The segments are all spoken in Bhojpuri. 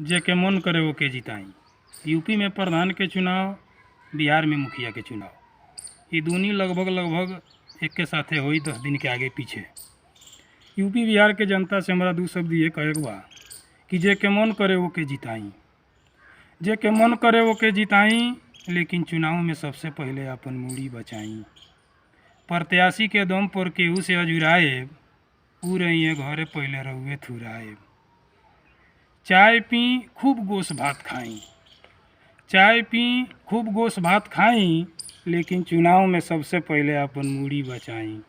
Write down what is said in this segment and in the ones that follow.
जेके मन करे वो के जिताई। यूपी में प्रधान के चुनाव, बिहार में मुखिया के चुनाव, ये दोनों लगभग एक के साथे होई 10 दिन के आगे पीछे। यूपी बिहार के जनता से हमारा 2 शब्द ये कहे बा कि जेके मन करे वो के जिताई। जेके मन करे वो के जिताई, लेकिन चुनाव में सबसे पहले अपन मूड़ी बचाई। प्रत्याशी के दम पर केहू से अजुराए, ऊ रहिए घरे पहले रहुए थुराए। चाय पी खूब गोश भात खाई, चाय पी खूब गोश भात खाई, लेकिन चुनाव में सबसे पहले अपन मूड़ी बचाई।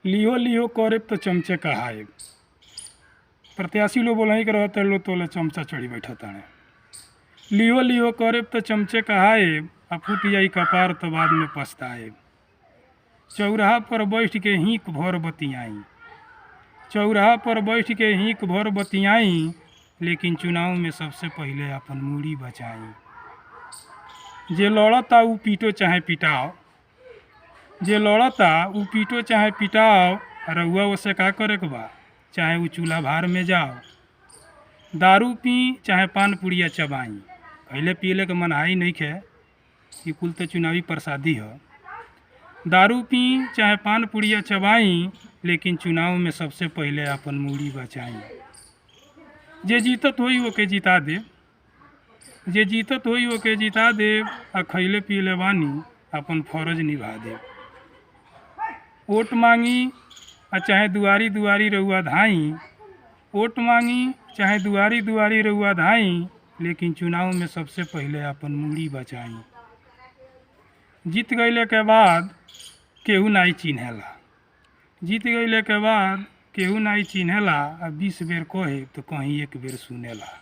लियो लियो करे तो चमचे कहाए, प्रत्याशी लोग बोल के रहते लो तो चमचा चढ़ी बैठा ताने। लियो लियो करे तो चमचे कहाए, आ फूट जाई कपार तो बाद में पछताए। चौराहा पर बैठ के हीक भर बतियाई, चौराहा पर बैठ के हीक भर बतियाई, लेकिन चुनाव में सबसे पहले अपन मूड़ी बचाई। जे लड़ता ऊ पीटो चाहे पिटाओ, जे लड़ता ऊ पीटो चाहे पिटाओ, रउआ उसे का करे के बा, चाहे वो चूल्हा भार में जाओ। दारू पी चाहे पान पुड़िया चबाई, खैले पियले के मनहाई नहीं खे, ये कुल तो चुनावी प्रसादी है। दारू पी चाहे पान पुड़िया चबाई, लेकिन चुनाव में सबसे पहले अपन मूड़ी बचाई। जे जीतत होई वो के जिता दे, जे जीतत होई वो के जिता दे, आ खैले पियले बानी अपन फर्ज निभा दे। वोट मांगी आ चाहे दुआरी दुआरी रउआ धाई, वोट मांगी चाहे दुआरी दुआरी रउआ धाई, लेकिन चुनाव में सबसे पहले अपन मूड़ी बचाई। जीत गईले के बाद केहू नाई चिन्हेला, जीत गईले के बाद केहू नाई चिन्हेला, आ 20 बेर कहे तो कहीं 1 बेर सुनेला।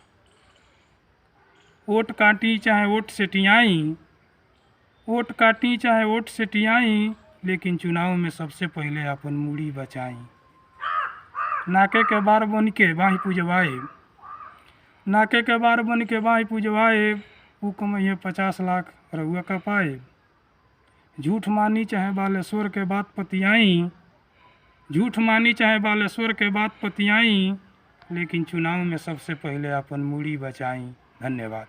वोट काटी चाहे वोट से टियाई, वोट काटी चाहे वोट से टियाई, लेकिन चुनाव में सबसे पहले अपन मूड़ी बचाई। नाके के बार बन के बाही पुजवाए, नाके के बार बन के बाही पुजवाए, ऊ कमैये 50 लाख रउआ का पाए। झूठ मानी चाहे बालेश्वर के बात पतियाई, झूठ मानी चाहे बालेश्वर के बात पतियाई, लेकिन चुनाव में सबसे पहले अपन मूड़ी बचाई। धन्यवाद।